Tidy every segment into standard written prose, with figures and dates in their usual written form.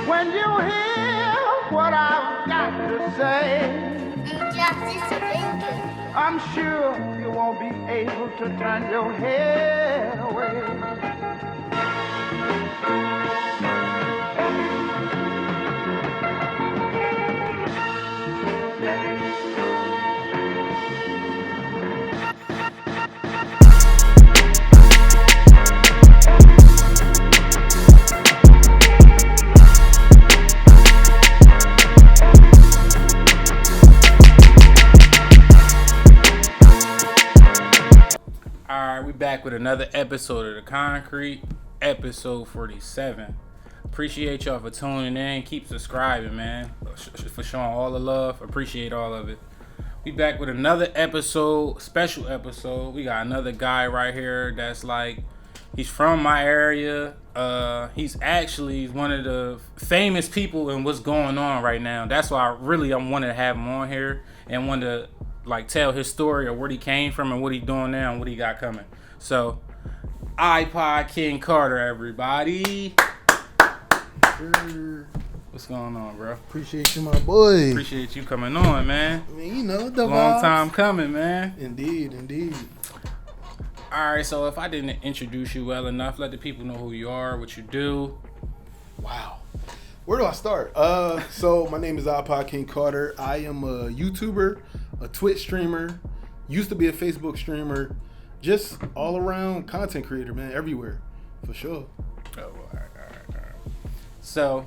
When you hear what I've got to say, I'm sure you won't be able to turn your head away. Alright, we back with another episode of The Concrete, episode 47. Appreciate y'all for tuning in. Keep subscribing, man. For showing all the love. Appreciate all of it. We back with another episode, special episode. We got another guy right here that's like, he's from my area. He's actually one of the famous people in what's going on right now. That's why I wanted to have him on here and wanted to like tell his story of where he came from and what he's doing now and what he got coming. So, iPodKingCarter, everybody. What's going on, bro? Appreciate you, my boy. Appreciate you coming on, man. I mean, you know, the long vibes. time coming, man. Indeed. All right, so if I didn't introduce you well enough, let the people know who you are, what you do. Wow. Where do I start? So my name is iPodKingCarter. I am a YouTuber, a Twitch streamer, used to be a Facebook streamer, just all around content creator, man, everywhere, for sure. Oh, all right. So,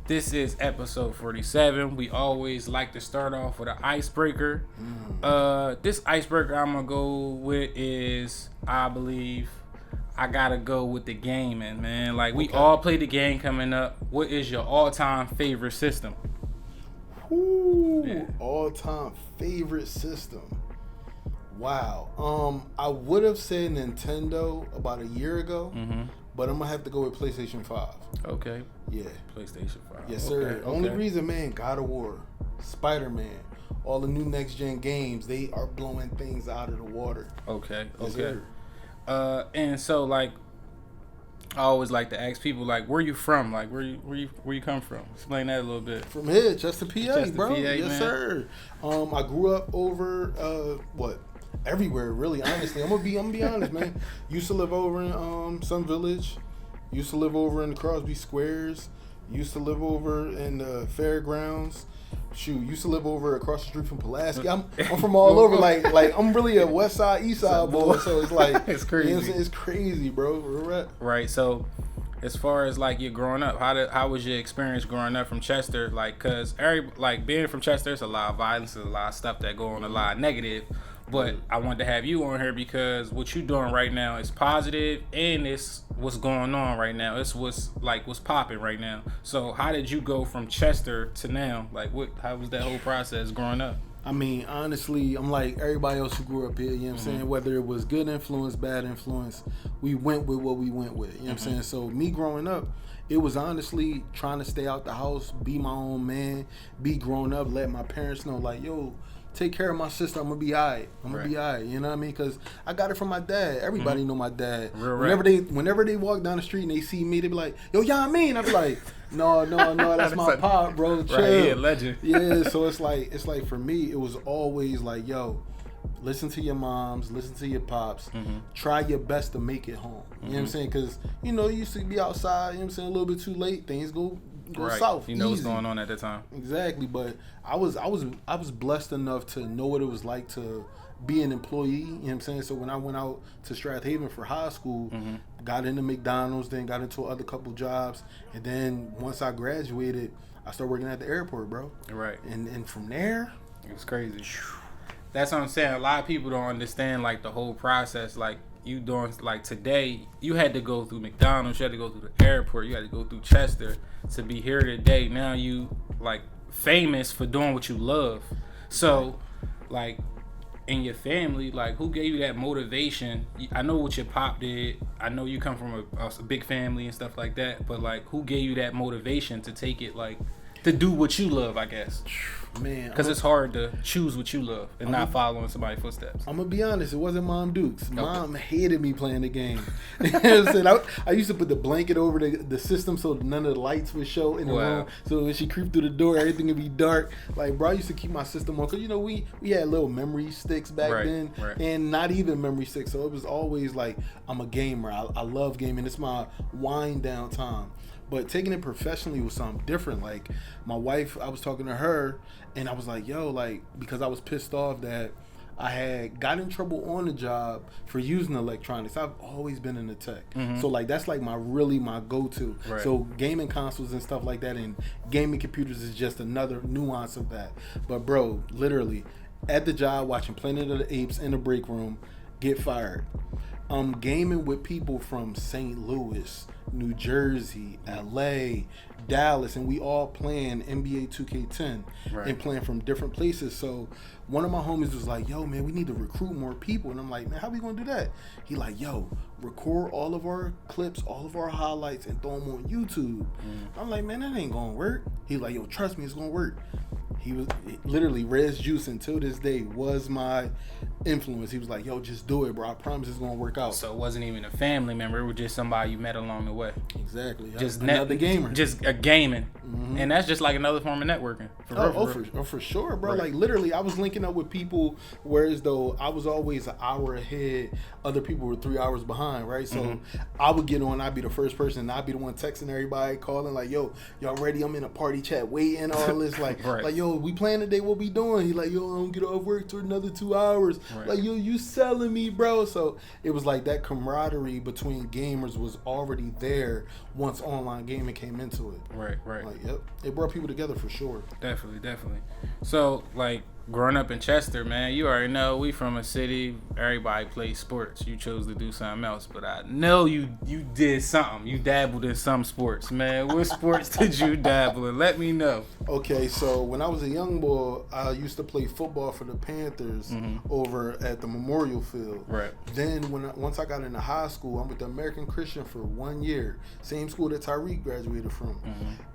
this is episode 47. We always like to start off with an icebreaker. This icebreaker I'm gonna go with is, I believe, I gotta go with the gaming, man. Like, we all play the game coming up. What is your all-time favorite system? All-time favorite system. Wow. I would have said Nintendo about a year ago, but I'm gonna have to go with PlayStation 5. Okay. Yeah. PlayStation 5. Yes, sir. Okay. Only reason, man, God of War, Spider-Man, all the new next-gen games, they are blowing things out of the water. Okay. Yes, Okay. sir. And so, like, I always like to ask people, like, where you from? Like, where you come from? Explain that a little bit. From here, Chester, PA, Chester, bro. PA, Yes, man. sir. I grew up over everywhere, really. Honestly, I'm gonna be honest, man. Used to live over in Sun Village. Used to live over in the Crosby Squares. Used to live over in the Fairgrounds. Used to live over across the street from Pulaski. I'm from all over. Like I'm really a West Side, East Side boy. So it's like it's crazy. You know what I'm saying? It's crazy, bro. Right. So, as far as like you growing up, how was your experience growing up from Chester? Like, cause being from Chester, there's a lot of violence, there's a lot of stuff that go on, a lot of negative. But I wanted to have you on here because what you're doing right now is positive, and it's what's going on right now. It's what's popping right now. So how did you go from Chester to now? Like, how was that whole process growing up? I mean, honestly, I'm like everybody else who grew up here, you know what I'm saying? Whether it was good influence, bad influence, we went with what we went with, you know what I'm saying? So me growing up, it was honestly trying to stay out the house, be my own man, be grown up, let my parents know, like, yo, take care of my sister. I'm gonna be alright. Be alright. You know what I mean? Because I got it from my dad. Everybody know my dad. Whenever they walk down the street and they see me, they be like, "Yo, y'all mean?" I be like, "No, that's my pop, bro. Chill." Right, yeah, legend. Yeah. So it's like for me, it was always like, "Yo, listen to your moms, listen to your pops. Try your best to make it home." You know what I'm saying? Because you used to be outside. You know what I'm saying? A little bit too late. Things go south. You know what's easy. going on at that time. Exactly, but I was blessed enough to know what it was like to be an employee, you know what I'm saying? So when I went out to Strathaven for high school, got into McDonald's, then got into other couple jobs, and then once I graduated, I started working at the airport, bro. Right. And from there, it was crazy. That's what I'm saying. A lot of people don't understand like the whole process. Like you doing like today, you had to go through McDonald's, you had to go through the airport, you had to go through Chester to be here today. Now you like famous for doing what you love. So like in your family, like who gave you that motivation? I know what your pop did. I know you come from a big family and stuff like that. But like who gave you that motivation to take it like to do what you love, I guess. Man, Because it's hard to choose what you love and not following somebody's footsteps. I'm gonna be honest, it wasn't Mom Dukes. Mom hated me playing the game. You know what I'm saying? I used to put the blanket over the system so none of the lights would show in the room. So when she creeped through the door, everything would be dark. Like, bro, I used to keep my system on because you know we had little memory sticks back then, and not even memory sticks. So it was always like I'm a gamer. I love gaming. It's my wind down time. But taking it professionally was something different. Like my wife, I was talking to her, and I was like, "Yo," like because I was pissed off that I had got in trouble on the job for using electronics. I've always been in the tech, so like that's like my go-to. So gaming consoles and stuff like that, and gaming computers is just another nuance of that. But bro, literally at the job watching Planet of the Apes in the break room, get fired. Gaming with people from St. Louis, New Jersey, LA, Dallas, and we all playing NBA 2K10 and playing from different places. So one of my homies was like, "Yo, man, we need to recruit more people." And I'm like, "Man, how we gonna do that?" He like, "Yo, record all of our clips, all of our highlights, and throw them on YouTube." I'm like, "Man, that ain't gonna work." He's like, "Yo, trust me, it's gonna work." He was literally Rez Juice until this day was my influence. He was like, "Yo, just do it, bro. I promise it's gonna work out." So it wasn't even a family member; it was just somebody you met along the way. Exactly. Just another gamer. Just a gaming, and that's just like another form of networking. For sure, bro. Like literally, I was linking up with people, whereas though I was always an hour ahead, other people were 3 hours behind, right? So I would get on, I'd be the first person, I'd be the one texting everybody, calling like, "Yo, y'all ready? I'm in a party chat, waiting, all this, like, like, yo, we playing today, what we doing?" He like, "Yo, I don't get off work till another 2 hours." Like, "Yo, you selling me, bro." So it was like that camaraderie between gamers was already there once online gaming came into it. Right. Like, yep, it brought people together for sure. Definitely. So, like, growing up in Chester, man, you already know we from a city. Everybody plays sports. You chose to do something else, but I know you did something. You dabbled in some sports, man. What sports did you dabble in? Let me know. Okay, so when I was a young boy, I used to play football for the Panthers over at the Memorial Field. Right. Then once I got into high school, I'm with the American Christian for 1 year, same school that Tyreek graduated from.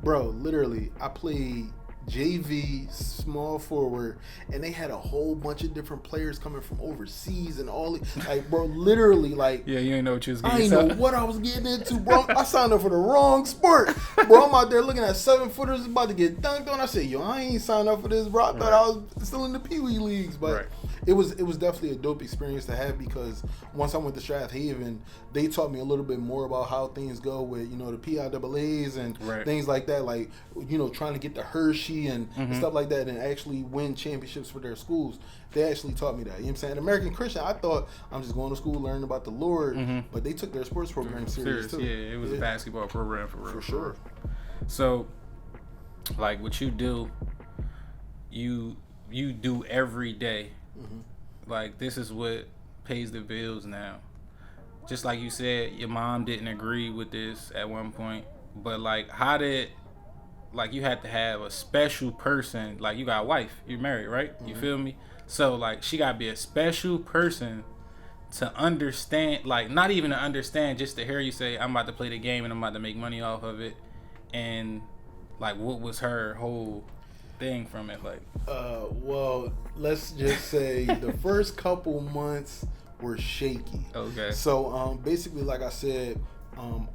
Bro, literally, I played JV, small forward, and they had a whole bunch of different players coming from overseas and all. Like, bro, literally, like, yeah, you ain't know what you was getting. I ain't know what I was getting into, bro. I signed up for the wrong sport, bro. I'm out there looking at 7-footers about to get dunked on. I said, "Yo, I ain't signed up for this, bro. I thought I was still in the Pee Wee leagues," but it was definitely a dope experience to have because once I went to Strathaven, they taught me a little bit more about how things go with, you know, the PIAAs and things like that, like, you know, trying to get the Hershey and stuff like that and actually win championships for their schools. They actually taught me that. You know what I'm saying? American Christian, I thought I'm just going to school, learning about the Lord, but they took their sports program serious too. Yeah, it was a basketball program for real. For sure. So, like, what you do, you do every day. Like, this is what pays the bills now. Just like you said, your mom didn't agree with this at one point, but like, how did, like, you had to have a special person, like, you got a wife, you're married, right? You feel me? So, like, she got to be a special person to understand, like, not even to understand, just to hear you say, "I'm about to play the game and I'm about to make money off of it." And, like, what was her whole thing from it? Like, well, let's just say the first couple months were shaky. Okay. So, basically, like I said,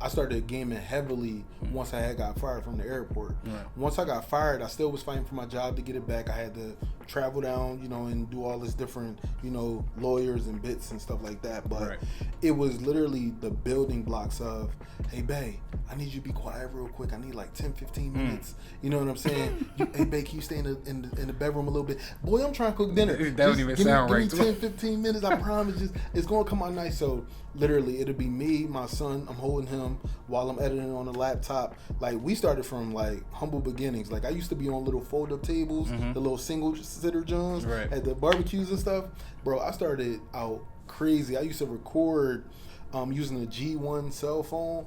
I started gaming heavily once I had got fired from the airport. Once I got fired, I still was fighting for my job to get it back. I had to travel down, you know, and do all this different, you know, lawyers and bits and stuff like that. But it was literally the building blocks of, "Hey, bae, I need you to be quiet real quick. I need like 10, 15 minutes. You know what I'm saying? Hey, bae, can you stay in the bedroom a little bit? Boy, I'm trying to cook dinner. That don't even sound right. Give me 10, 15 minutes. I promise. It's going to come out nice." So literally, it'll be me, my son. I'm holding him while I'm editing on the laptop. Like, we started from like humble beginnings. Like, I used to be on little fold-up tables, the little single sitter johns at the barbecues and stuff. Bro, I started out crazy. I used to record using a G1 cell phone,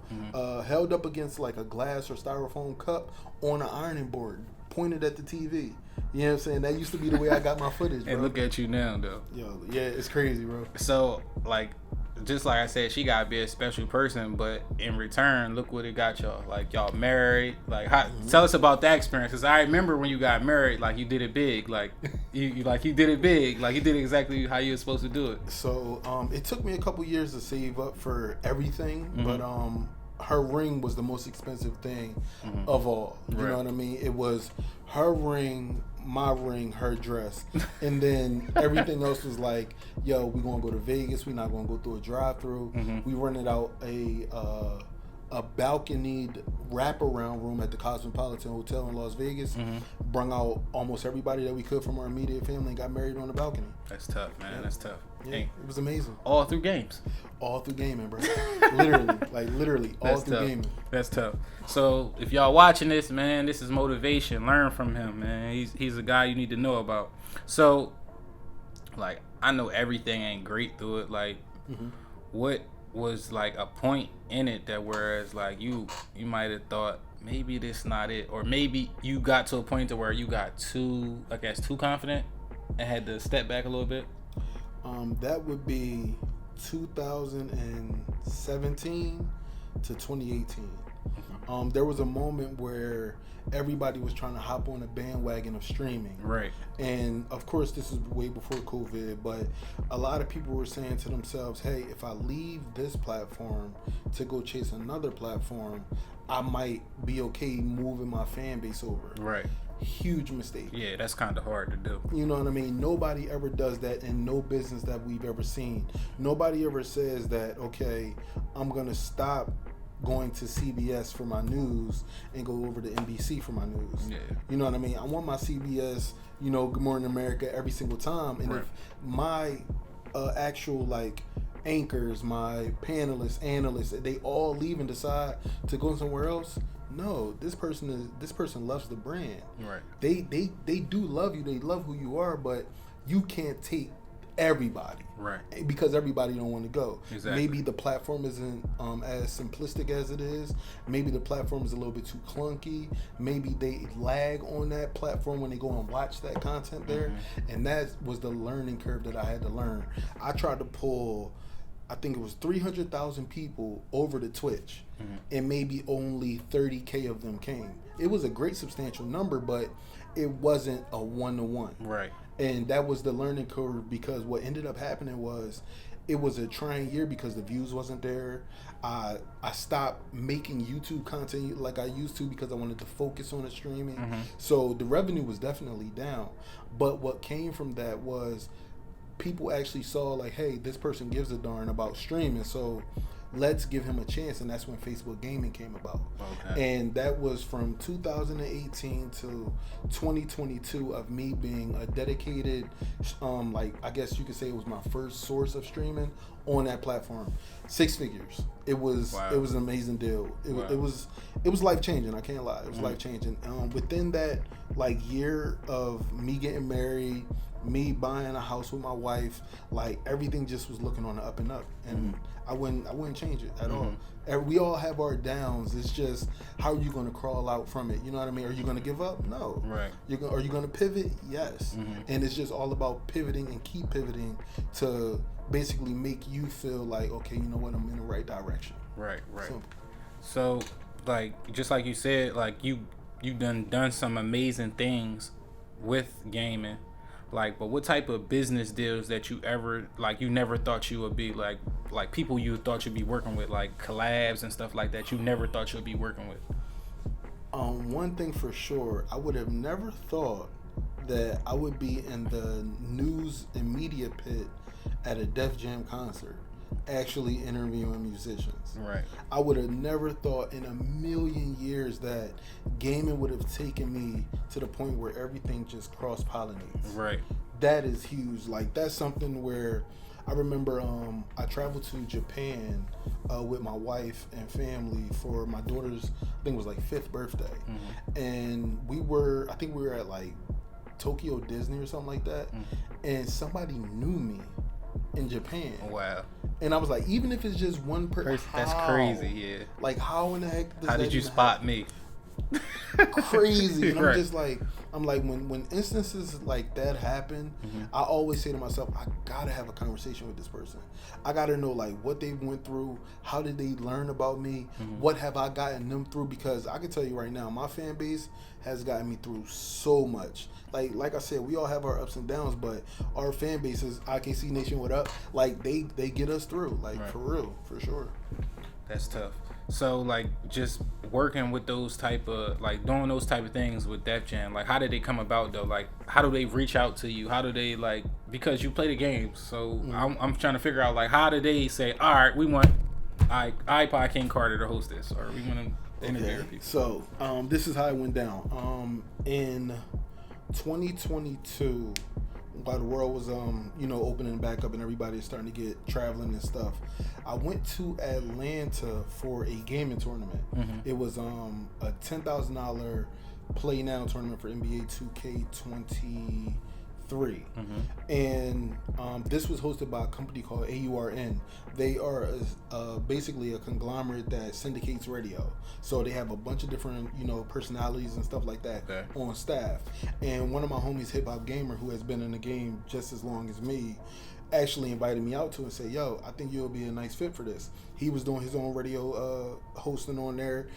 held up against like a glass or styrofoam cup on an ironing board, pointed at the TV. You know what I'm saying? That used to be the way I got my footage, bro. And look at you now, though. Yo, yeah, it's crazy, bro. So, like, just like I said, she gotta be a special person, but in return, look what it got y'all. Like y'all married. Like, tell us about that experience, because I remember when you got married, like you did it big. Like you did it big. Like you did it exactly how you were supposed to do it. So it took me a couple years to save up for everything, but her ring was the most expensive thing of all. You know what I mean? It was her ring, my ring, her dress, and then everything else was like, yo, we gonna go to Vegas. We're not gonna go through a drive-through. We rented out a balconied wraparound room at the Cosmopolitan Hotel in Las Vegas. Brung out almost everybody that we could from our immediate family and got married on the balcony. That's tough, man. Yeah. That's tough. Yeah, it was amazing. All through games. All through gaming, bro. literally, all That's through tough. gaming. That's tough. So if y'all watching this, man, this is motivation. Learn from him, man. He's a guy you need to know about. So, like, I know everything ain't great through it. Like, what was like a point in it that whereas like you might have thought maybe this not it, or maybe you got to a point to where you got too confident and had to step back a little bit? That would be 2017 to 2018. There was a moment where everybody was trying to hop on a bandwagon of streaming. Right. And of course, this is way before COVID, but a lot of people were saying to themselves, hey, if I leave this platform to go chase another platform, I might be okay moving my fan base over. Right. Huge mistake. Yeah, that's kind of hard to do. You know what I mean? Nobody ever does that in no business that we've ever seen. Nobody ever says that, okay, I'm going to stop going to CBS for my news and go over to NBC for my news. Yeah. You know what I mean? I want my CBS, Good Morning America every single time. And if my actual, like, anchors, my panelists, analysts, they all leave and decide to go somewhere else, no, this person loves the brand. Right. They do love you. They love who you are, but you can't take everybody. Right. Because everybody don't want to go. Exactly. Maybe the platform isn't as simplistic as it is. Maybe the platform is a little bit too clunky. Maybe they lag on that platform when they go and watch that content there. And that was the learning curve that I had to learn. I tried to pull, I think it was 300,000 people over to Twitch, and maybe only 30K of them came. It was a great substantial number, but it wasn't a one-to-one. Right. And that was the learning curve, because what ended up happening was it was a trying year because the views wasn't there. I stopped making YouTube content like I used to because I wanted to focus on the streaming. So the revenue was definitely down. But what came from that was people actually saw, like, hey, this person gives a darn about streaming, so let's give him a chance. And that's when Facebook Gaming came about. Okay. And that was from 2018 to 2022 of me being a dedicated, like, I guess you could say it was my first source of streaming on that platform. 6 figures. It was It was an amazing deal. It was life changing. I can't lie. It was life changing. Within that, like, year of me getting married, me buying a house with my wife, like, everything just was looking on the up and up, and I wouldn't change it at all. We all have our downs. It's just, how are you going to crawl out from it? You know what I mean? Are you going to give up? No. Right. Are you going to pivot? Yes. And it's just all about pivoting and keep pivoting to basically make you feel like, okay, you know what, I'm in the right direction. Right. So, like, just like you said, like, you've done some amazing things with gaming. Like, but what type of business deals that you ever, like, you never thought you would be, like people you thought you'd be working with, like collabs and stuff like that, you never thought you'd be working with? One thing for sure, I would have never thought that I would be in the news and media pit at a Def Jam concert, actually interviewing musicians. Right. I would have never thought in a million years that gaming would have taken me to the point where everything just cross-pollinates. Right. That is huge. Like, that's something where I remember I traveled to Japan with my wife and family for my daughter's, I think it was like 5th birthday. And I think we were at like Tokyo Disney or something like that. And somebody knew me in Japan. Wow. And I was like, even if it's just one person, that's crazy. Yeah. Like, how in the heck how did you spot me? crazy. And Right. I'm like, when instances like that happen, I always say to myself, I gotta have a conversation with this person. I gotta know like what they went through, how did they learn about me, what have I gotten them through? Because I can tell you right now, my fan base has gotten me through so much. Like I said, we all have our ups and downs, but our fan bases, IKC Nation, what up? Like they get us through, like Right. for real, for sure. That's tough. So like just working with those type of like doing those type of things with Def Jam, like how did they come about though? Like how do they reach out to you? How do they like, because you play the games, so I'm trying to figure out like how do they say, all right, we want iPodKingCarter to host this, or we want to interview people. So this is how it went down. In 2022, while the world was opening back up and everybody is starting to get traveling and stuff, I went to Atlanta for a gaming tournament. It was a $10,000 Play Now tournament for NBA 2K23. And this was hosted by a company called AURN. They are basically a conglomerate that syndicates radio. So they have a bunch of different, personalities and stuff like that on staff. And one of my homies, Hip Hop Gamer, who has been in the game just as long as me, actually invited me out to and said, yo, I think you'll be a nice fit for this. He was doing his own radio hosting on there.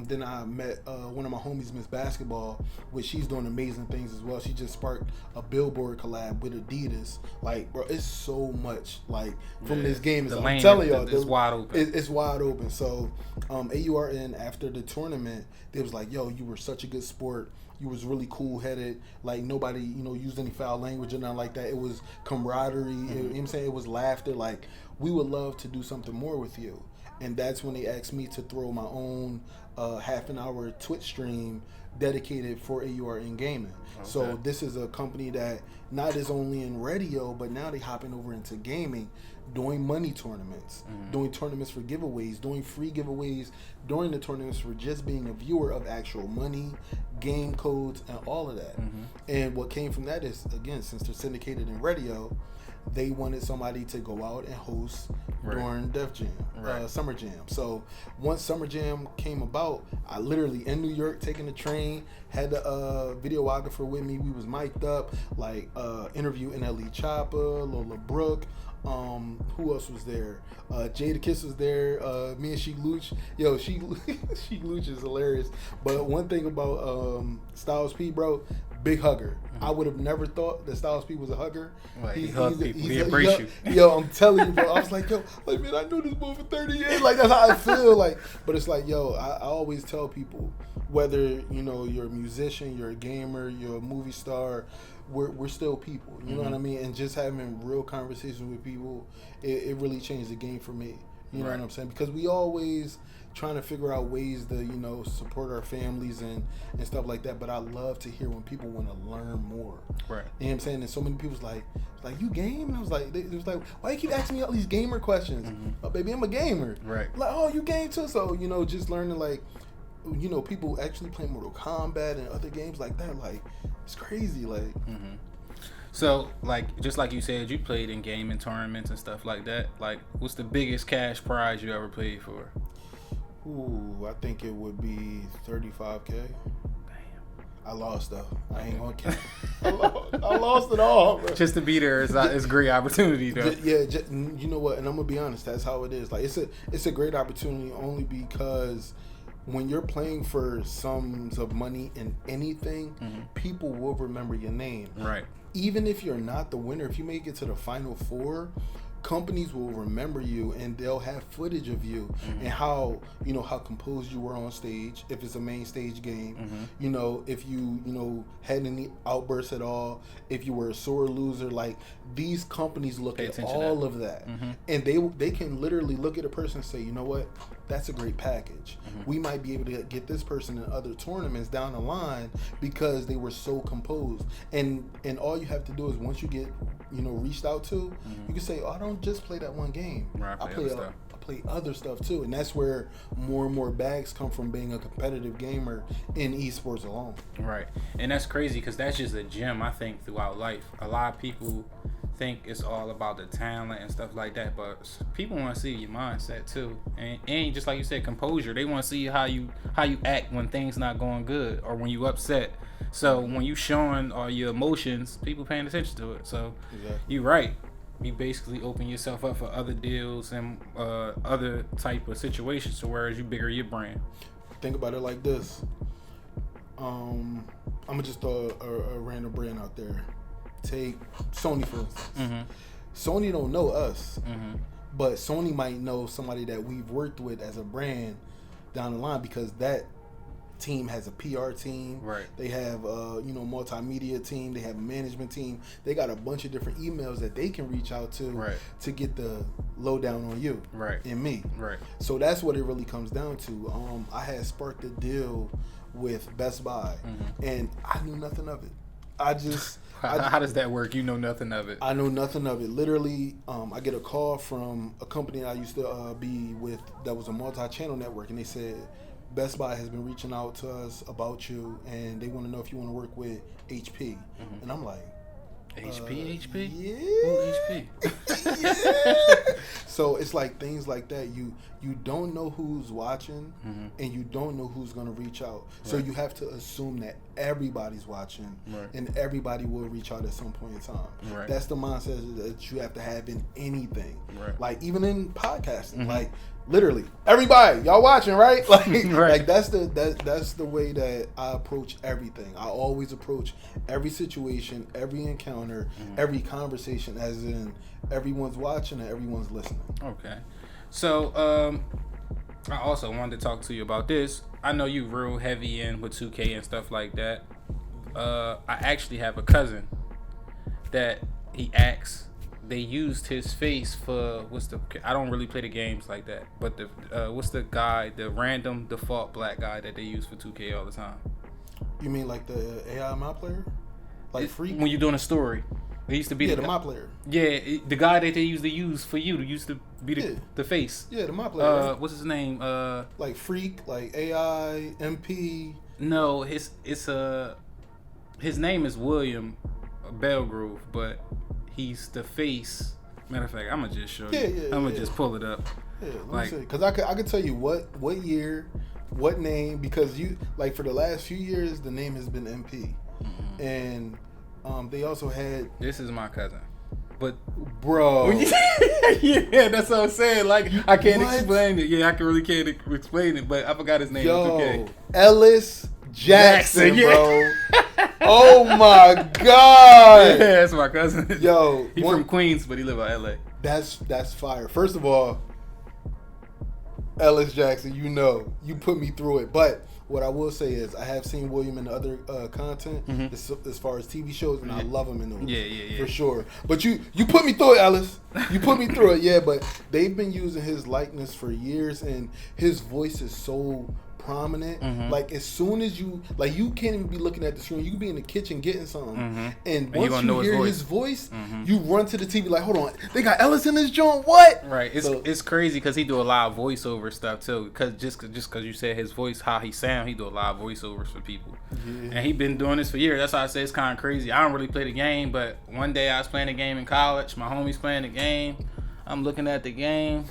Then I met one of my homies, Miss Basketball, which she's doing amazing things as well. She just sparked a Billboard collab with Adidas. Like, bro, it's so much like from this game. I'm telling y'all, it's wide open. It's wide open. So AURN, after the tournament, they was like, yo, you were such a good sport. You was really cool headed. Like nobody, used any foul language or nothing like that. It was camaraderie. You know what I'm saying? It was laughter. Like we would love to do something more with you. And that's when they asked me to throw my own half an hour Twitch stream dedicated for AURN Gaming. Okay. So this is a company that not is only in radio, but now they hopping over into gaming, doing money tournaments, doing tournaments for giveaways, doing free giveaways during the tournaments for just being a viewer of actual money, game codes, and all of that. And what came from that is, again, since they're syndicated in radio, they wanted somebody to go out and host during Def Jam, Summer Jam. So once Summer Jam came about, I literally in New York taking the train, had the videographer with me. We was mic'd up, like interview NLE Choppa, Lola Brooke. Who else was there? Jada Kiss was there. Me and Sheik Luch. Yo, Sheik Luch is hilarious. But one thing about Styles P, bro, big hugger. I would have never thought that Styles P was a hugger. Right, he hugs people. He appreciates you. Yo, I'm telling you, bro. I was like, yo, like, man, I knew this boy for 30 years. Like, that's how I feel. Like, but it's like, yo, I always tell people, whether, you're a musician, you're a gamer, you're a movie star, we're still people. You know what I mean? And just having real conversations with people, it really changed the game for me. You know what I'm saying? Because we always trying to figure out ways to, support our families and stuff like that. But I love to hear when people want to learn more. Right. You know what I'm saying? And so many people's like, you game? And I was like, it was like, why you keep asking me all these gamer questions? Oh, baby, I'm a gamer. Right. Like, oh, you game too? So, just learning like, people actually play Mortal Kombat and other games like that. Like, it's crazy. Like, So, like, just like you said, you played in gaming tournaments and stuff like that. Like, what's the biggest cash prize you ever played for? Ooh, I think it would be $35K. Damn. I lost though. I ain't gonna count. I lost it all, bro. Just to be there is a great opportunity, though. You know what? And I'm gonna be honest. That's how it is. Like, it's a great opportunity only because when you're playing for sums of money in anything, people will remember your name. Right. Even if you're not the winner, if you make it to the Final Four, companies will remember you and they'll have footage of you and how composed you were on stage, if it's a main stage game, if you had any outbursts at all, if you were a sore loser. Like, these companies look at all of that and they can literally look at a person and say, you know what, that's a great package. We might be able to get this person in other tournaments down the line because they were so composed. And all you have to do is, once you get reached out to, you can say, oh, I don't just play that one game. Right, I play other stuff too. And that's where more and more bags come from being a competitive gamer in esports alone. Right. And that's crazy because that's just a gem, I think, throughout life. A lot of people think it's all about the talent and stuff like that, but people want to see your mindset too, and just like you said, composure. They want to see how you act when things not going good or when you upset. So when you showing all your emotions, people paying attention to it. So you're right. You basically open yourself up for other deals and other type of situations, to whereas you bigger your brand. Think about it like this. I'm gonna just throw a random brand out there. Take Sony for instance. Mm-hmm. Sony don't know us, Mm-hmm. but Sony might know somebody that we've worked with as a brand down the line, because that team has a PR team. Right. They have multimedia team. They have a management team. They got a bunch of different emails that they can reach out to to get the lowdown on you and me. Right. So that's what it really comes down to. I had sparked a deal with Best Buy, and I knew nothing of it. How does that work? You know nothing of it. I know nothing of it. Literally, I get a call from a company I used to be with that was a multi-channel network, and they said, Best Buy has been reaching out to us about you, and they want to know if you want to work with HP. And I'm like, HP? Yeah. Ooh, HP. Yeah. So it's like things like that. You don't know who's watching, and you don't know who's going to reach out. So you have to assume that everybody's watching, and everybody will reach out at some point in time. That's the mindset that you have to have in anything. Like even in podcasting, like literally everybody, y'all watching, right? Like, like that's the way that I approach everything. I always approach every situation, every encounter, every conversation as in everyone's watching and everyone's listening. Okay. So I also wanted to talk to you about this. I know you real heavy in with 2K and stuff like that. I actually have a cousin that he acts. They used his face for I don't really play the games like that, but the random default black guy that they use for 2K all the time. You mean like the AI map player, like Freak? When you're doing a story, it used to be the map player. Yeah, the guy that they used to use for you used to be the face. Yeah, the map player. What's his name? Like Freak, like AI, MP. No, his name is William Belgrove, but he's the face. Matter of fact, I'm gonna just show you. I'm gonna just pull it up. Yeah, let me see. Because I could tell you what year, what name, because you like for the last few years the name has been MP, and they also had. This is my cousin, but bro, yeah, that's what I'm saying. Like I can't explain it. Yeah, I can't explain it, but I forgot his name. Yo, Ellis Jackson, bro. Oh my God! Yeah, that's my cousin. Yo, he's from Queens, but he live in LA. That's fire. First of all, Ellis Jackson, you put me through it. But what I will say is, I have seen William in the other content as far as TV shows, and I love him in those. Yeah, for sure. But you put me through it, Ellis. You put me through it. Yeah, but they've been using his likeness for years, and his voice is so prominent. Like as soon as you can't even be looking at the screen. You can be in the kitchen getting something, and once you hear his voice, you run to the TV like, hold on, they got Ellis in this joint. What? Right. It's crazy because he do a lot of voiceover stuff too. Because just because you said his voice, how he sound, he do a lot of voiceovers for people. Yeah. And he been doing this for years. That's why I say it's kind of crazy. I don't really play the game, but one day I was playing a game in college. My homie's playing the game. I'm looking at the game.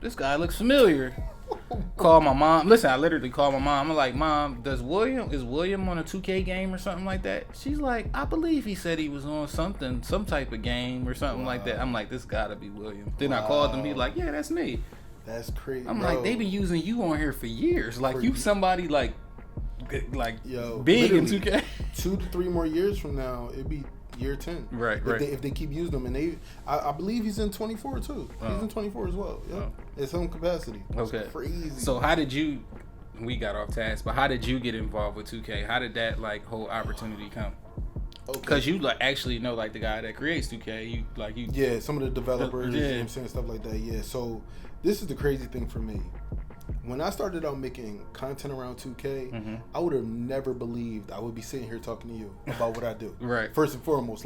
This guy looks familiar. Call my mom. Listen, I literally called my mom. I'm like, Mom, is William on a 2K game or something like that? She's like, I believe he said he was on some type of game or something like that. I'm like, this gotta be William. Then I called him. He's like, yeah, that's me. That's crazy. I'm like, they've been using you on here for years. Like you somebody like yo, big in 2K. 2 to 3 more years from now, it'd be year 10. Right. If they keep using them, and I believe he's in 24 too. He's in 24 as well. Yeah, in some capacity. Okay, it's crazy. So how did you? We got off task, but how did you get involved with 2K? How did that whole opportunity come? Okay. Because you actually know the guy that creates 2K. You yeah, some of the developers, you know what I'm saying, stuff like that. Yeah. So this is the crazy thing for me. When I started out making content around 2K, I would have never believed I would be sitting here talking to you about what I do. Right. First and foremost,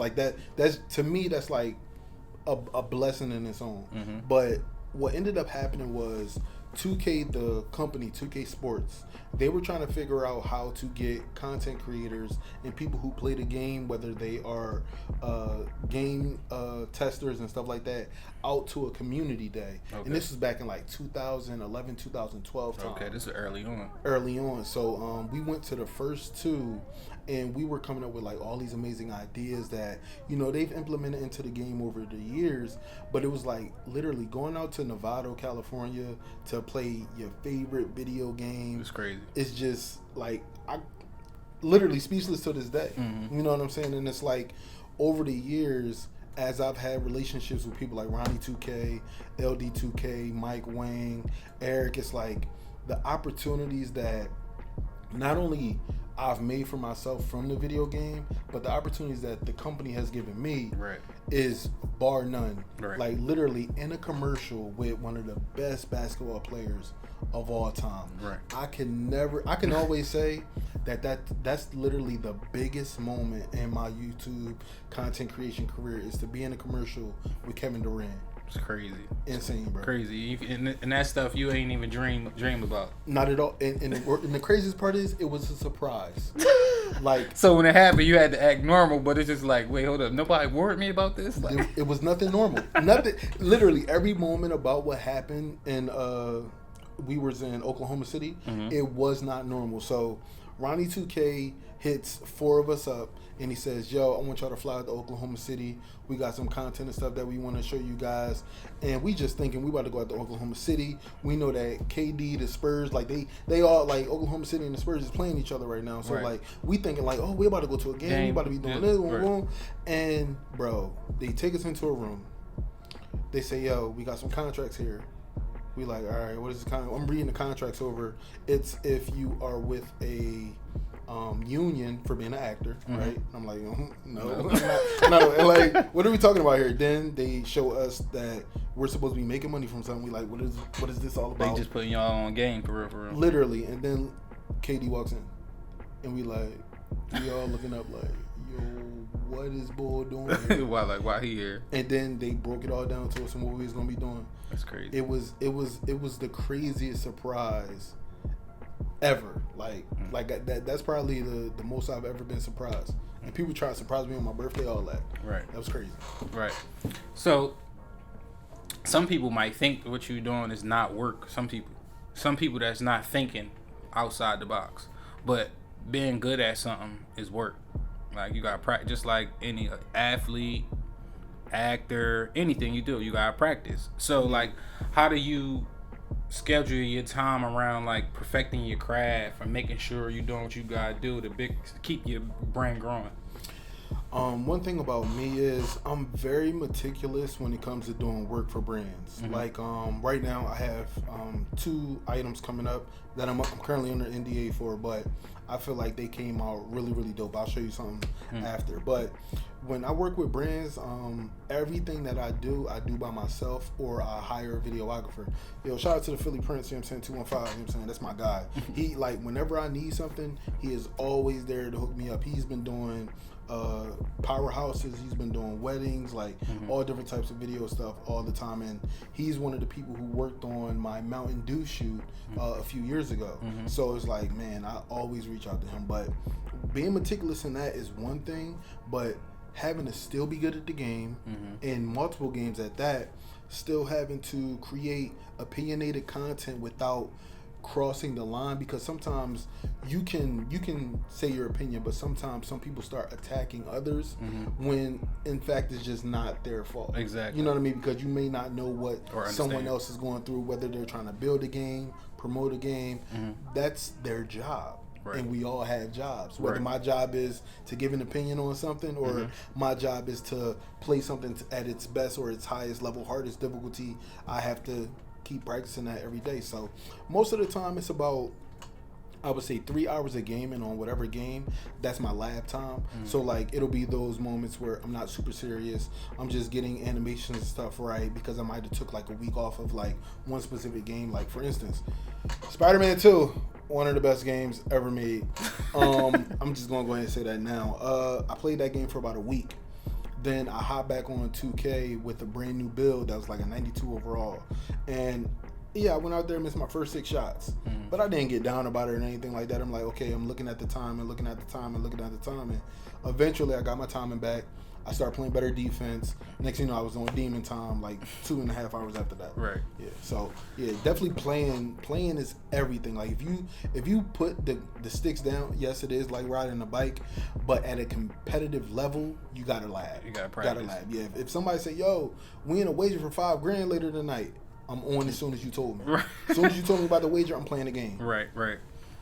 that's to me, that's like a blessing in its own. But what ended up happening was 2K, the company 2K Sports, they were trying to figure out how to get content creators and people who play the game, whether they are game testers and stuff like that, out to a community day. Okay. And this was back in like 2011, 2012 time. Okay, this is early on. Early on. So we went to the first two, and we were coming up with like all these amazing ideas that, you know, they've implemented into the game over the years. But it was like literally going out to Nevada, California to play your favorite video game. It's crazy. It's just like, I literally speechless to this day. Mm-hmm. You know what I'm saying? And it's like over the years, as I've had relationships with people like Ronnie 2K, LD 2K, Mike Wang, Eric, it's like the opportunities that not only I've made for myself from the video game, but the opportunities that the company has given me is bar none. Right. Like literally in a commercial with one of the best basketball players of all time. Right. I can always say that's literally the biggest moment in my YouTube content creation career, is to be in a commercial with Kevin Durant. It's crazy. Insane, bro. Crazy. And that stuff you ain't even dream about. Not at all. And the craziest part is, it was a surprise. Like, so when it happened, you had to act normal, but it's just like, wait, hold up. Nobody warned me about this? Like, it was nothing normal. Nothing. Literally, every moment about what happened in, we was in Oklahoma City, it was not normal. So Ronnie 2K hits 4 of us up, and he says, yo, I want y'all to fly out to Oklahoma City. We got some content and stuff that we want to show you guys. And we just thinking we about to go out to Oklahoma City. We know that KD, the Spurs, like they all, like Oklahoma City and the Spurs is playing each other right now. So like we thinking like, oh, we about to go to a game. We about to be doing this, boom. And bro, they take us into a room. They say, yo, we got some contracts here. We like, all right, what is this I'm reading the contracts over. It's if you are with a union for being an actor, right? I'm like, no. No. And like, what are we talking about here? Then they show us that we're supposed to be making money from something. We like, what is this all about? They just putting y'all on game for real. Literally. And then KD walks in, and we all looking up like, yo, what is Bull doing here? why he here? And then they broke it all down to us and what we was gonna be doing. That's crazy. It was the craziest surprise ever. Like that's probably the most I've ever been surprised. And people try to surprise me on my birthday, all that. Right. That was crazy. Right. So some people might think what you're doing is not work. Some people that's not thinking outside the box. But being good at something is work. Like you gotta practice, just like any athlete, actor, anything you do, you gotta practice. So like, how do you schedule your time around like perfecting your craft and making sure you're doing what you gotta do to keep your brain growing? One thing about me is I'm very meticulous when it comes to doing work for brands. Like right now I have 2 items coming up that I'm currently under NDA for, but I feel like they came out really, really dope. I'll show you something after. But when I work with brands, everything that I do by myself, or I hire a videographer. Yo, shout out to the Philly Prince, you know what I'm saying, 215, you know what I'm saying, that's my guy. He, like, whenever I need something, he is always there to hook me up. He's been doing powerhouses, he's been doing weddings, like all different types of video stuff all the time, and he's one of the people who worked on my Mountain Dew shoot a few years ago. So it's like, man, I always reach out to him. But being meticulous in that is one thing, but having to still be good at the game, in multiple games at that, still having to create opinionated content without crossing the line, because sometimes you can say your opinion, but sometimes some people start attacking others when in fact it's just not their fault. Exactly. You know what I mean? Because you may not know what someone else is going through, whether they're trying to build a game, promote a game. That's their job. Right. And we all have jobs. Whether my job is to give an opinion on something, or my job is to play something at its best or its highest level, hardest difficulty, I have to keep practicing that every day. So most of the time it's about, I would say, 3 hours of gaming on whatever game. That's my lab time. So like, it'll be those moments where I'm not super serious. I'm just getting animations and stuff right, because I might have took like a week off of like one specific game. Like for instance, Spider-Man 2, one of the best games ever made. I'm just gonna go ahead and say that now. I played that game for about a week. Then I hopped back on 2K with a brand new build that was like a 92 overall. And Yeah, I went out there and missed my first 6 shots. But I didn't get down about it or anything like that. I'm like, okay, I'm looking at the time and looking at the time and looking at the time. And eventually I got my timing back. I started playing better defense. Next thing you know, I was on demon time like 2.5 hours after that. Right. Yeah. So yeah, definitely playing is everything. Like if you put the sticks down, yes, it is like riding a bike, but at a competitive level, you gotta lab. You gotta practice. Yeah. If somebody say, "Yo, we in a wager for $5,000 later tonight," I'm on as soon as you told me. Right. As soon as you told me about the wager, I'm playing the game. Right.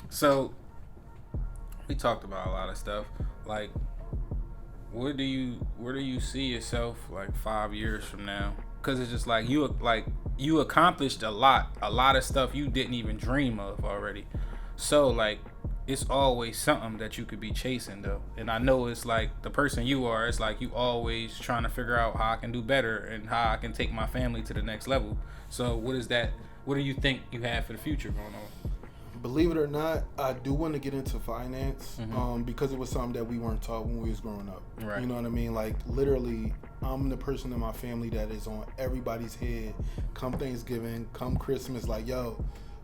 So we talked about a lot of stuff. Like, where do you see yourself like 5 years from now? Because it's just like you accomplished a lot of stuff you didn't even dream of already. So like, it's always something that you could be chasing though. And I know it's like the person you are, it's like you always trying to figure out how I can do better and how I can take my family to the next level. So what do you think you have for the future going on? Believe it or not, I do want to get into finance because it was something that we weren't taught when we was growing up. Right. You know what I mean? Like literally, I'm the person in my family that is on everybody's head. Come Thanksgiving, come Christmas, like, yo,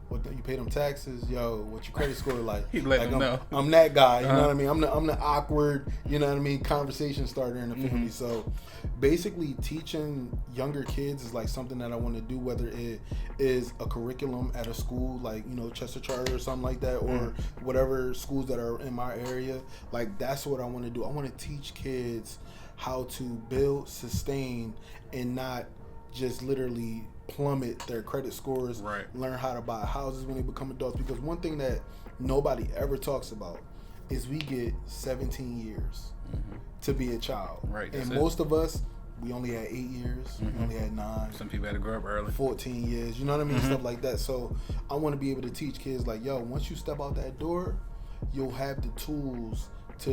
what you pay them taxes? Yo, what's your credit score like? I'm that guy. You know what I mean? I'm the awkward, you know what I mean, conversation starter in the family. So basically, teaching younger kids is like something that I want to do. Whether it is a curriculum at a school, like Chester Charter or something like that, or whatever schools that are in my area. Like that's what I want to do. I want to teach kids how to build, sustain, and not just literally plummet their credit scores. Right. Learn how to buy houses when they become adults. Because one thing that nobody ever talks about is we get 17 years to be a child. Right. And most of us, we only had 8 years. We only had 9. Some people had to grow up early. 14 years. You know what I mean? Stuff like that. So I want to be able to teach kids like, yo, once you step out that door, you'll have the tools to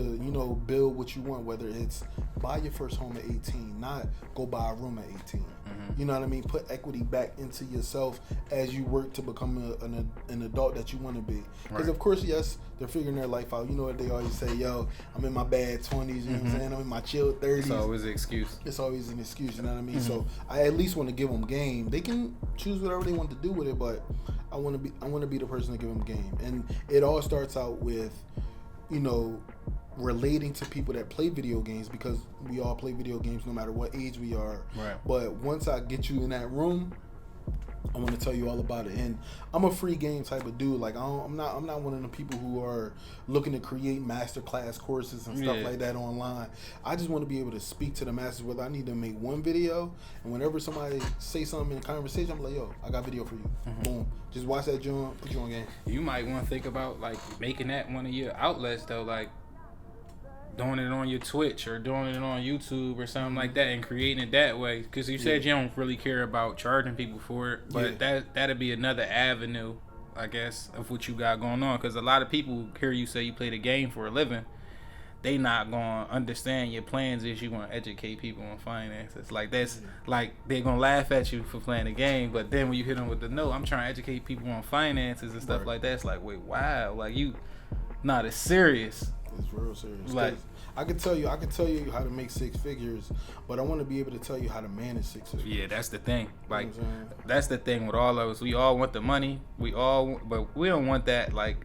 build what you want, whether it's buy your first home at 18, not go buy a room at 18. You know what I mean? Put equity back into yourself as you work to become an adult that you want to be. Because of course, yes, they're figuring their life out. You know what they always say, yo, I'm in my bad 20s, you know what I'm saying? I'm in my chill 30s. It's always an excuse. It's always an excuse, you know what I mean? So I at least want to give them game. They can choose whatever they want to do with it, but I want to be the person to give them game. And it all starts out with, relating to people that play video games, because we all play video games no matter what age we are. Right. But once I get you in that room, I want to tell you all about it. And I'm a free game type of dude. Like I'm not one of the people who are looking to create masterclass courses and stuff like that online. I just want to be able to speak to the masses. Whether I need to make one video, and whenever somebody say something in a conversation, I'm like, yo, I got video for you. Boom. Just watch that joint, put you on game. You might want to think about like making that one of your outlets though, like doing it on your Twitch or doing it on YouTube or something like that, and creating it that way. Because you said you don't really care about charging people for it, but that'd be another avenue, I guess, of what you got going on. Because a lot of people hear you say you play the game for a living, they not gonna understand your plans is you want to educate people on finances. Like that's like they're gonna laugh at you for playing the game, but then when you hit them with the no, I'm trying to educate people on finances and stuff like that, it's like, wait, wow, like you not as serious. It's real serious. Like, I can tell you how to make 6 figures, but I want to be able to tell you how to manage 6 figures. Yeah, that's the thing. Like, you know what I'm saying? that's the thing with all of us. We all want the money. But we don't want that, like,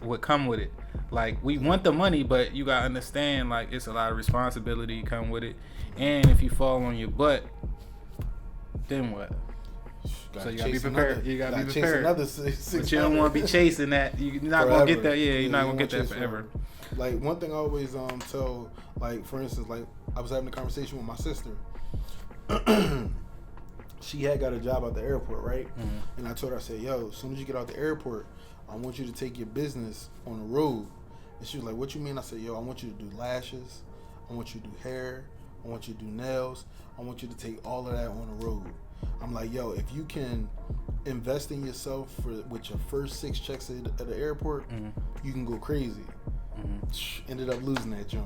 what come with it. Like, we want the money, but you gotta understand, like, it's a lot of responsibility come with it. And if you fall on your butt, then what? So you gotta be prepared. You gotta be prepared. Another 6 but you don't want to be chasing that. You're not gonna get that. Yeah, you're not gonna get that forever. Like one thing I always tell, like for instance, like I was having a conversation with my sister. She had got a job at the airport, right? And I told her, I said, yo, as soon as you get out the airport, I want you to take your business on the road. And she was like, what you mean? I said, yo, I want you to do lashes. I want you to do hair. I want you to do nails. I want you to take all of that on the road. I'm like, yo, if you can invest in yourself with your first 6 checks at the airport, you can go crazy. Ended up losing that joint.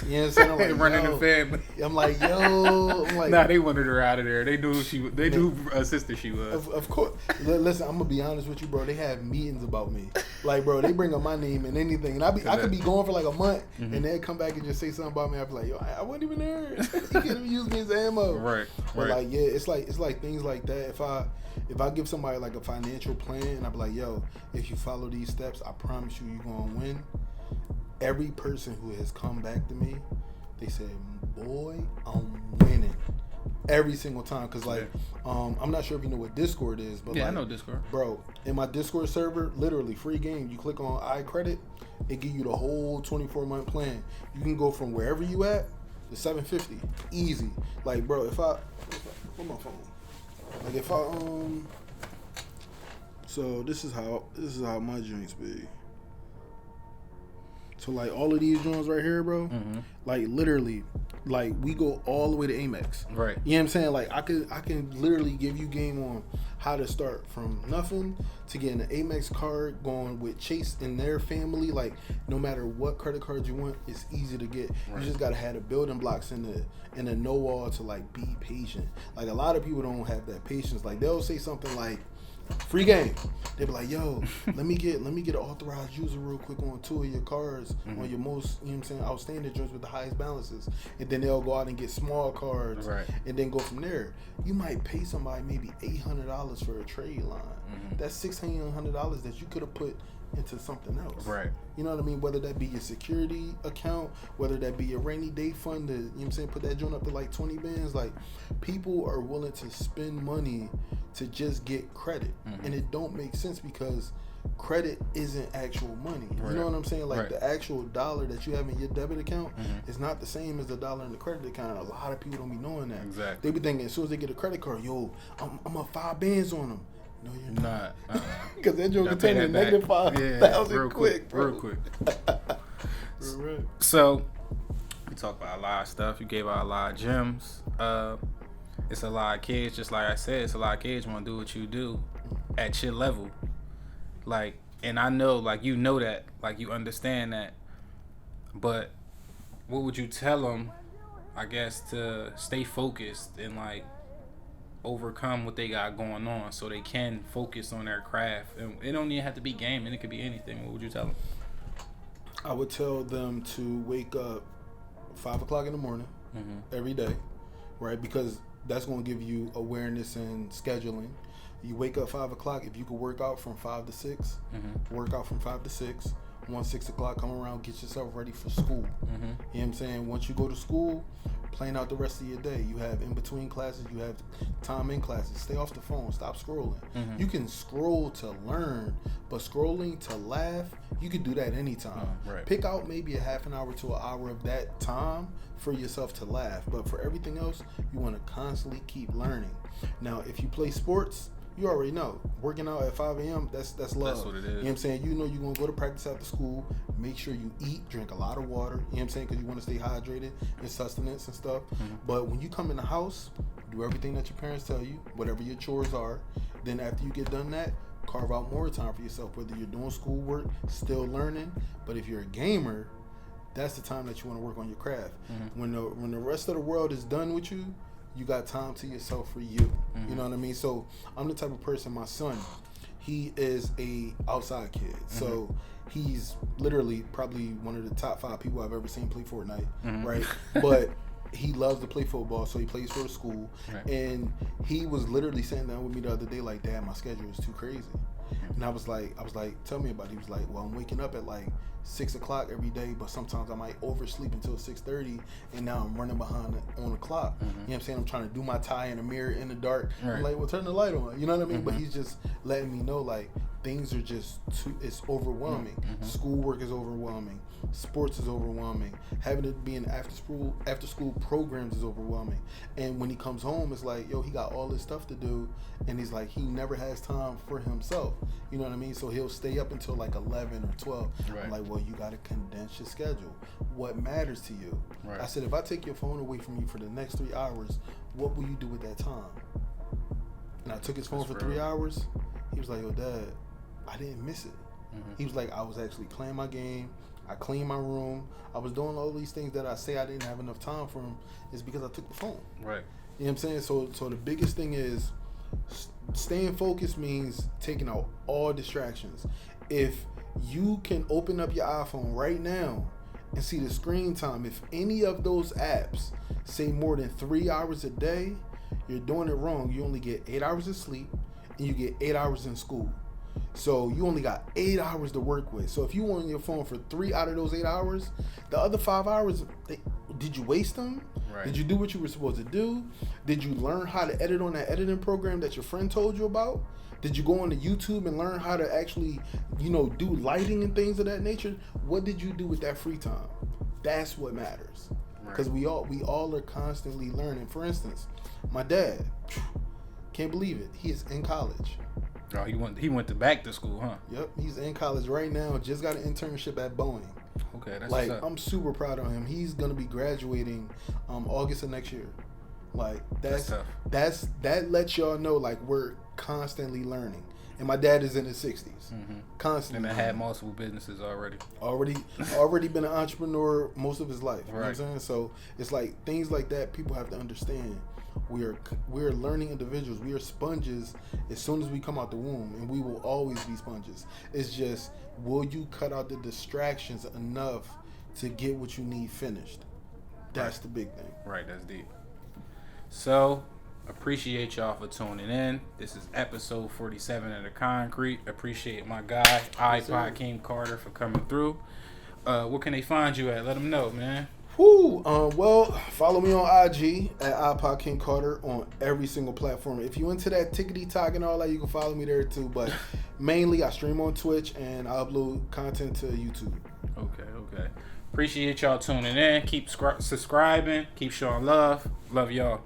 You know what I'm saying? I'm like, running the family. I'm like, yo. I'm like, nah, they wanted her out of there. They knew who she was. They knew who sister she was. Of course. Listen, I'm gonna be honest with you, bro. They have meetings about me. Like, bro, they bring up my name and anything, and I could be going for like a month, and they'd come back and just say something about me. I'd be like, yo, I wasn't even there. You could have used me as ammo. Right. But like, yeah, it's like things like that. If I give somebody like a financial plan, and I be like, yo, if you follow these steps, I promise you're gonna win. Every person who has come back to me, they say, boy, I'm winning. Every single time. Because, like, I'm not sure if you know what Discord is. But I know Discord. Bro, in my Discord server, literally, free game. You click on iCredit, it give you the whole 24-month plan. You can go from wherever you at to $750. Easy. Like, bro, if I where's my phone? Like, if I, so this is how my drinks be. So, like, all of these joints right here, bro, like, literally, like, we go all the way to Amex. Right. You know what I'm saying? Like, I can literally give you game on how to start from nothing to getting an Amex card, going with Chase and their family. Like, no matter what credit card you want, it's easy to get. Right. You just got to have the building blocks and the know-all to, like, be patient. Like, a lot of people don't have that patience. Like, they'll say something like, free game. They be like, yo, let me get an authorized user real quick on 2 of your cards, on your most, you know what I'm saying, outstanding joints with the highest balances. And then they'll go out and get small cards, and then go from there. You might pay somebody maybe $800 for a trade line. That's $600 that you could have put into something else. Right. You know what I mean? Whether that be your security account, whether that be your rainy day fund, to, you know what I'm saying, put that joint up to like 20 bands. Like, people are willing to spend money to just get credit. And it don't make sense because credit isn't actual money. You know what I'm saying? Like, the actual dollar that you have in your debit account is not the same as the dollar in the credit account. A lot of people don't be knowing that. Exactly. They be thinking as soon as they get a credit card, yo, I'm up 5 bands on them. No, you're not. Because that joke can turn to negative 5,000 quick, bro. Real quick. So, we talked about a lot of stuff. You gave out a lot of gems. It's a lot of kids, just like I said, it's a lot of kids want to do what you do at your level. Like, and I know, like, you know that, like, you understand that. But what would you tell them, I guess, to stay focused and, like, overcome what they got going on so they can focus on their craft? And it don't even have to be gaming, it could be anything. What would you tell them? I would tell them to wake up 5 o'clock in the morning every day, right? Because that's going to give you awareness and scheduling. You wake up 5 o'clock. If you could work out from 5 to 6, work out from 5 to 6. Once 6 o'clock come around, get yourself ready for school. You know what I'm saying? Once you go to school, plan out the rest of your day. You have in between classes, you have time in classes. Stay off the phone. Stop scrolling. You can scroll to learn, but scrolling to laugh, you can do that anytime. Pick out maybe a half an hour to an hour of that time for yourself to laugh. But for everything else, you want to constantly keep learning. Now, if you play sports, you already know. Working out at 5 a.m., that's love. That's what it is. You know what I'm saying? You know you're going to go to practice after school. Make sure you eat, drink a lot of water. You know what I'm saying? Because you want to stay hydrated and sustenance and stuff. But when you come in the house, do everything that your parents tell you, whatever your chores are. Then after you get done that, carve out more time for yourself, whether you're doing schoolwork, still learning. But if you're a gamer, that's the time that you want to work on your craft. When the rest of the world is done with you, you got time to yourself for you. You know what I mean? So I'm the type of person, my son, he is a outside kid. So he's literally probably one of the top 5 people I've ever seen play Fortnite, right? But he loves to play football, so he plays for a school. And he was literally sitting down with me the other day like, Dad, my schedule is too crazy. And I was like, tell me about it. He was like, well, I'm waking up at like 6 o'clock every day, but sometimes I might oversleep until 6:30, and now I'm running behind on the clock. You know what I'm saying? I'm trying to do my tie in the mirror in the dark. I'm like, well, turn the light on. You know what I mean? But he's just letting me know, like, things are just it's overwhelming. Schoolwork is overwhelming. Sports is overwhelming. Having to be in after school programs is overwhelming. And when he comes home, it's like, yo, he got all this stuff to do, and he's like, he never has time for himself. You know what I mean? So he'll stay up until like 11 or 12. I'm like, well, you got to condense your schedule. What matters to you? I said, if I take your phone away from you for the next 3 hours, what will you do with that time? And I took his phone for 3 hours. He was like, yo, Dad, I didn't miss it. He was like, I was actually playing my game, I cleaned my room. I was doing all these things that I say I didn't have enough time for them is because I took the phone. Right. You know what I'm saying? So the biggest thing is staying focused means taking out all distractions. If you can open up your iPhone right now and see the screen time, if any of those apps say more than 3 hours a day, you're doing it wrong. You only get 8 hours of sleep and you get 8 hours in school. So you only got 8 hours to work with. So if you were on your phone for 3 out of those 8 hours, the other 5 hours, did you waste them? Right. Did you do what you were supposed to do? Did you learn how to edit on that editing program that your friend told you about? Did you go on to YouTube and learn how to actually, do lighting and things of that nature? What did you do with that free time? That's what matters. Because we all are constantly learning. For instance, my dad, can't believe it. He is in college. Oh, he went to back to school, huh? Yep, he's in college right now. Just got an internship at Boeing. Okay, that's like what's up. I'm super proud of him. He's gonna be graduating August of next year. Like That's tough. that lets y'all know like we're constantly learning. And my dad is in his 60s, constantly. And I had multiple businesses already. Already been an entrepreneur most of his life. You know what I'm Right. saying? So it's like things like that people have to understand. We're learning individuals. We are sponges as soon as we come out the womb, and we will always be sponges. It's just, will you cut out the distractions enough to get what you need finished? That's the big thing. Right, that's deep. So, appreciate y'all for tuning in. This is episode 47 of The Concrete. Appreciate my guy, iPodKingCarter, for coming through. Where can they find you at? Let them know, man. Well, follow me on IG at iPodKingCarter on every single platform. If you into that tickety-tock and all that, you can follow me there too. But mainly, I stream on Twitch and I upload content to YouTube. Okay. Appreciate y'all tuning in. Keep subscribing. Keep showing love. Love y'all.